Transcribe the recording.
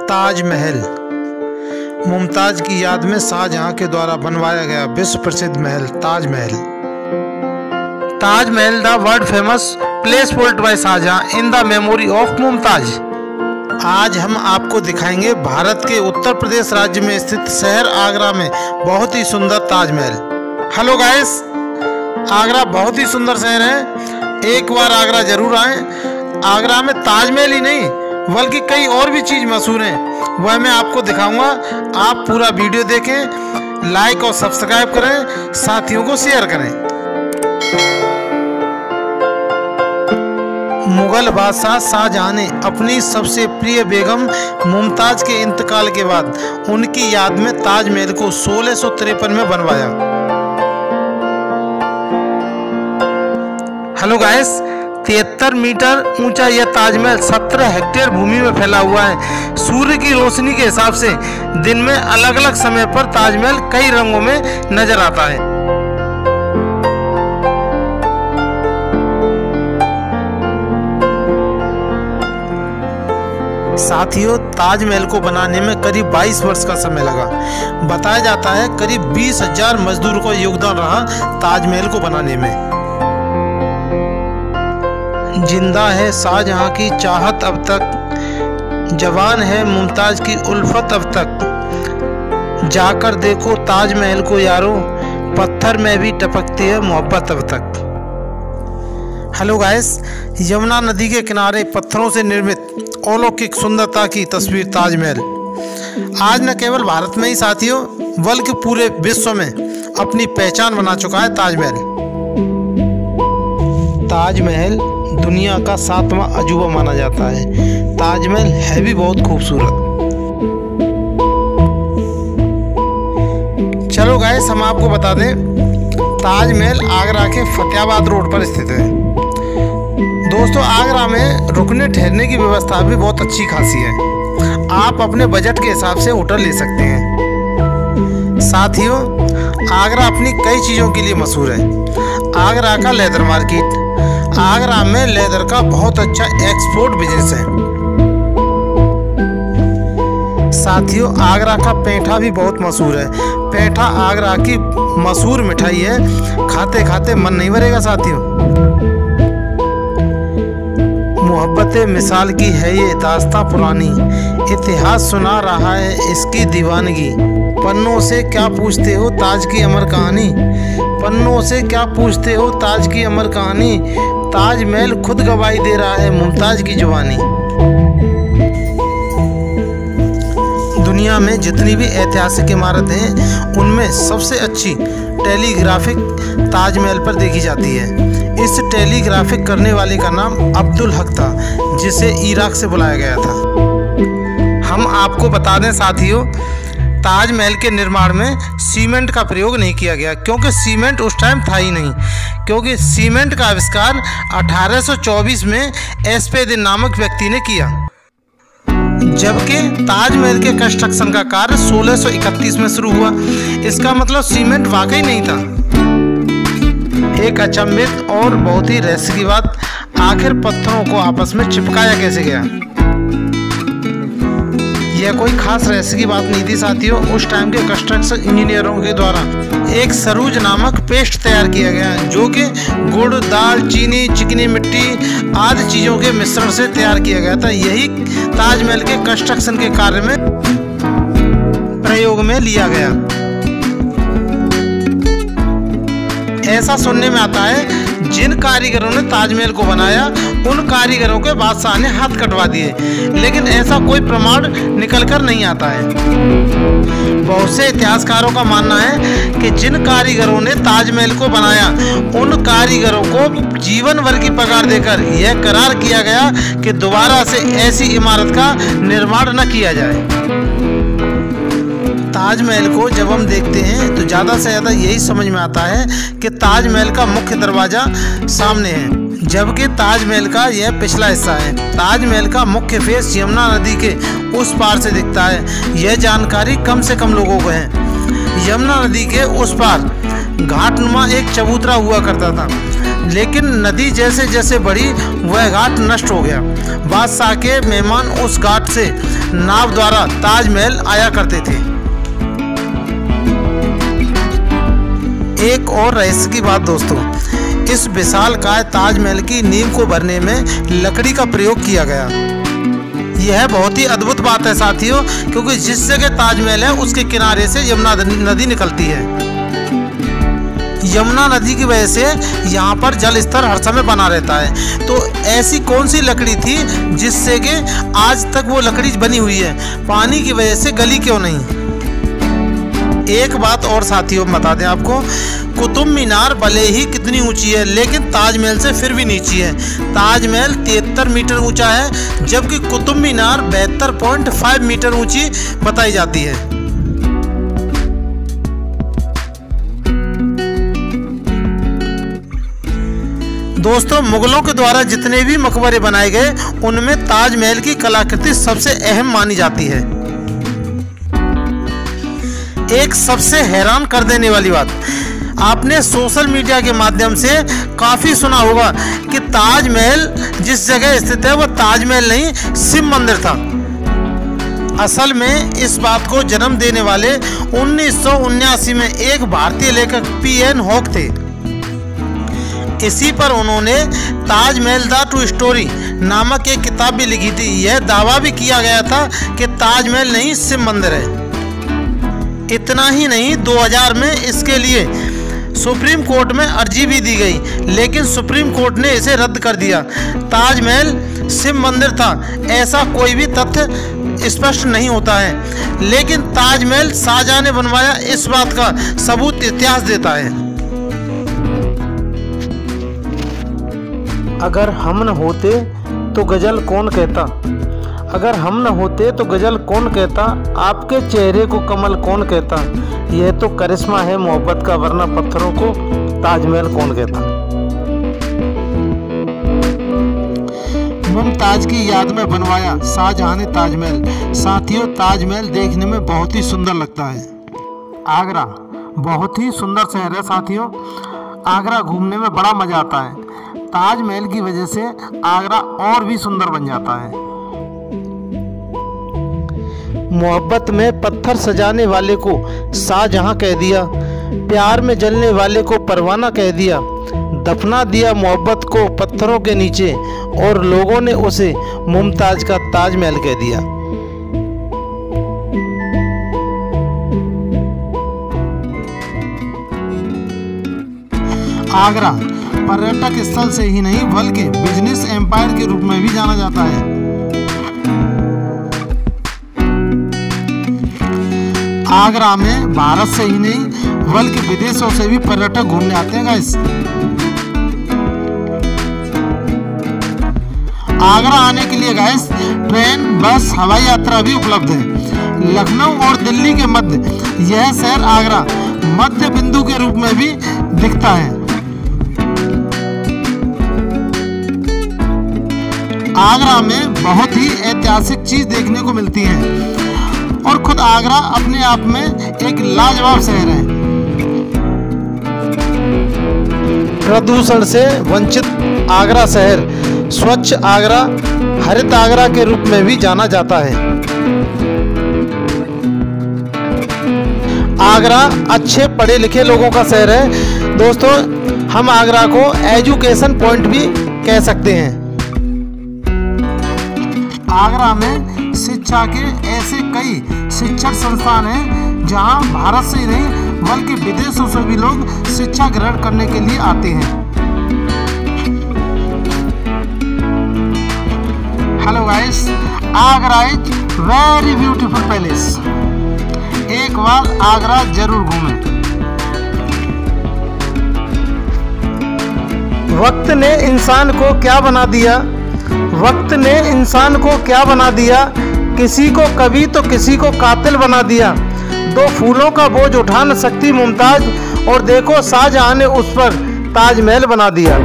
ताजमहल मुमताज की याद में शाहजहां के द्वारा बनवाया गया विश्व प्रसिद्ध महल Taj Mahal. Taj Mahal the world famous place built by Shah Jahan in the memory of Mumtaz. आज हम आपको दिखाएंगे भारत के उत्तर प्रदेश राज्य में स्थित शहर आगरा में बहुत ही सुंदर ताजमहल। हेलो गाइस, आगरा बहुत ही सुंदर शहर है, एक बार आगरा जरूर आएं। आगरा में ताजमहल ही नहीं बल्कि कई और भी चीज़ मशहूर हैं, वह मैं आपको दिखाऊंगा। आप पूरा वीडियो देखें, लाइक और सब्सक्राइब करें, साथियों को शेयर करें। मुगल बादशाह शाहजहां ने अपनी सबसे प्रिय बेगम मुमताज के इंतकाल के बाद उनकी याद में ताजमहल को 1653 में बनवाया। हेलो गाइस, 73 मीटर ऊंचा यह ताजमहल 17 हेक्टेयर भूमि में फैला हुआ है। सूर्य की रोशनी के हिसाब से दिन में अलग अलग समय पर ताजमहल कई रंगों में नजर आता है। साथियों, ताजमहल को बनाने में करीब 22 वर्ष का समय लगा। बताया जाता है करीब 20,000 मजदूरों का योगदान रहा ताजमहल को बनाने में। जिंदा है शाहजहां की चाहत अब तक, जवान है मुमताज की उल्फत अब तक। जाकर देखो ताजमहल को यारो, पत्थर में भी टपकती है मोहब्बत अब तक। हेलो गाइस, यमुना नदी के किनारे पत्थरों से निर्मित अलौकिक सुंदरता की तस्वीर ताजमहल आज न केवल भारत में ही साथियों बल्कि पूरे विश्व में अपनी पहचान बना चुका है। ताजमहल दुनिया का 7वां अजूबा माना जाता है। ताजमहल है भी बहुत खूबसूरत। चलो गाइस, हम आपको बता दें, ताजमहल आगरा के फतेहाबाद रोड पर स्थित है। दोस्तों, आगरा में रुकने ठहरने की व्यवस्था भी बहुत अच्छी खासी है। आप अपने बजट के हिसाब से होटल ले सकते हैं। साथियों, आगरा अपनी कई चीज़ों के लिए मशहूर है। आगरा का लेदर मार्केट, आगरा में लेदर का बहुत अच्छा एक्सपोर्ट बिजनेस है। साथियों, आगरा का पेठा भी बहुत मशहूर है। पेठा आगरा की मशहूर मिठाई है, खाते खाते मन नहीं भरेगा साथियों। मोहब्बत मिसाल की है ये दास्तां पुरानी, इतिहास सुना रहा है इसकी दीवानगी। पन्नों से क्या पूछते हो ताज की अमर कहानी, पन्नों से क्या पूछते हो ताज की अमर कहानी। ताजमहल खुद गवाही दे रहा है मुमताज की जुबानी। दुनिया में जितनी भी ऐतिहासिक इमारतें हैं उनमें सबसे अच्छी टेलीग्राफिक ताजमहल पर देखी जाती है। इस टेलीग्राफिक करने वाले का नाम अब्दुल हक था, जिसे इराक से बुलाया गया था। हम आपको बता दें साथियों, ताजमहल के निर्माण में सीमेंट का प्रयोग नहीं किया गया, क्योंकि सीमेंट उस टाइम था ही नहीं। क्योंकि सीमेंट का आविष्कार 1824 में एस्पेदिन नामक व्यक्ति ने किया, जबकि ताजमहल के कंस्ट्रक्शन का कार्य 1631 में शुरू हुआ। इसका मतलब सीमेंट वाकई नहीं था। एक अचंभित और बहुत ही रहस्य की बात, आखिर पत्थरों को आपस में चिपकाया कैसे गया? यह कोई खास रहस्य की बात नहीं थी साथियों। उस टाइम के कंस्ट्रक्शन इंजीनियरों के द्वारा एक सरूज नामक पेस्ट तैयार किया गया, जो कि गुड़, दाल, चीनी, चिकनी मिट्टी आदि चीज़ों के मिश्रण से तैयार किया गया था। यही ताजमहल के कंस्ट्रक्शन के कार्य में प्रयोग में लिया गया। ऐसा सुनने में आता है जिन कारीगरों ने ताजमहल को बनाया उन कारीगरों के बादशाह ने हाथ कटवा दिए, लेकिन ऐसा कोई प्रमाण निकल कर नहीं आता है। बहुत से इतिहासकारों का मानना है कि जिन कारीगरों ने ताजमहल को बनाया उन कारीगरों को जीवन भर की पगार देकर यह करार किया गया कि दोबारा से ऐसी इमारत का निर्माण न किया जाए। ताजमहल को जब हम देखते हैं तो ज़्यादा से ज़्यादा यही समझ में आता है कि ताजमहल का मुख्य दरवाज़ा सामने है, जबकि ताजमहल का यह पिछला हिस्सा है। ताजमहल का मुख्य फेस यमुना नदी के उस पार से दिखता है। यह जानकारी कम से कम लोगों को है। यमुना नदी के उस पार घाटनुमा एक चबूतरा हुआ करता था, लेकिन नदी जैसे जैसे बढ़ी वह घाट नष्ट हो गया। बादशाह के मेहमान उस घाट से नाव द्वारा ताजमहल आया करते थे। एक और रहस्य की बात दोस्तों, इस विशालकाय ताजमहल की नींव को भरने में लकड़ी का प्रयोग किया गया। यह बहुत ही अद्भुत बात है साथियों, क्योंकि जिस जगह ताजमहल है उसके किनारे से यमुना नदी निकलती है। यमुना नदी की वजह से यहाँ पर जल स्तर हर समय बना रहता है। तो ऐसी कौन सी लकड़ी थी जिससे कि आज तक वो लकड़ी बनी हुई है, पानी की वजह से गली क्यों नहीं? एक बात और साथियों बता दें आपको, कुतुब मीनार भले ही कितनी ऊंची है लेकिन ताजमहल से फिर भी नीची है। ताजमहल 73 मीटर ऊंचा है, जबकि कुतुब मीनार 72.5 मीटर ऊंची बताई जाती है। दोस्तों, मुगलों के द्वारा जितने भी मकबरे बनाए गए उनमें ताजमहल की कलाकृति सबसे अहम मानी जाती है। एक सबसे हैरान कर देने वाली बात, आपने सोशल मीडिया के माध्यम से काफ़ी सुना होगा कि ताजमहल जिस जगह स्थित है वह ताजमहल नहीं शिव मंदिर था। असल में इस बात को जन्म देने वाले 1979 में एक भारतीय लेखक पीएन हॉक थे। इसी पर उन्होंने ताजमहल द ट्रू स्टोरी नामक एक किताब भी लिखी थी। यह दावा भी किया गया था कि ताजमहल नहीं शिव मंदिर है। इतना ही नहीं, 2000 में इसके लिए सुप्रीम कोर्ट में अर्जी भी दी गई, लेकिन सुप्रीम कोर्ट ने इसे रद्द कर दिया। ताजमहल शिव मंदिर था ऐसा कोई भी तथ्य स्पष्ट नहीं होता है, लेकिन ताजमहल शाहजहां ने बनवाया इस बात का सबूत इतिहास देता है। अगर हम न होते तो गजल कौन कहता, अगर हम न होते तो गजल कौन कहता, आपके चेहरे को कमल कौन कहता, यह तो करिश्मा है मोहब्बत का, वरना पत्थरों को ताजमहल कौन कहता। मुमताज की याद में बनवाया शाहजहां ने ताजमहल। साथियों, ताजमहल देखने में बहुत ही सुंदर लगता है। आगरा बहुत ही सुंदर शहर है साथियों, आगरा घूमने में बड़ा मजा आता है। ताजमहल की वजह से आगरा और भी सुंदर बन जाता है। मोहब्बत में पत्थर सजाने वाले को शाहजहां कह दिया, प्यार में जलने वाले को परवाना कह दिया, दफना दिया मोहब्बत को पत्थरों के नीचे और लोगों ने उसे मुमताज का ताजमहल कह दिया। आगरा पर्यटक स्थल से ही नहीं बल्कि बिजनेस एम्पायर के रूप में भी जाना जाता है। आगरा में भारत से ही नहीं बल्कि विदेशों से भी पर्यटक घूमने आते हैं गाइस। आगरा आने के लिए गाइस ट्रेन, बस, हवाई यात्रा भी उपलब्ध है। लखनऊ और दिल्ली के मध्य यह शहर आगरा मध्य बिंदु के रूप में भी दिखता है। आगरा में बहुत ही ऐतिहासिक चीज देखने को मिलती है और खुद आगरा अपने आप में एक लाजवाब शहर है। प्रदूषण से वंचित आगरा शहर, स्वच्छ आगरा, हरित आगरा के रूप में भी जाना जाता है। आगरा अच्छे पढ़े लिखे लोगों का शहर है दोस्तों। हम आगरा को एजुकेशन पॉइंट भी कह सकते हैं। आगरा में शिक्षा के ऐसे कई शिक्षण संस्थान हैं जहां भारत से ही नहीं बल्कि विदेशों से भी लोग शिक्षा ग्रहण करने के लिए आते हैं। Hello guys, Agra is very beautiful palace. एक बार आगरा जरूर घूमें। वक्त ने इंसान को क्या बना दिया, वक्त ने इंसान को क्या बना दिया, किसी को कवि तो किसी को कातिल बना दिया। दो फूलों का बोझ उठा न सकती मुमताज, और देखो शाहजहां ने उस पर ताजमहल बना दिया।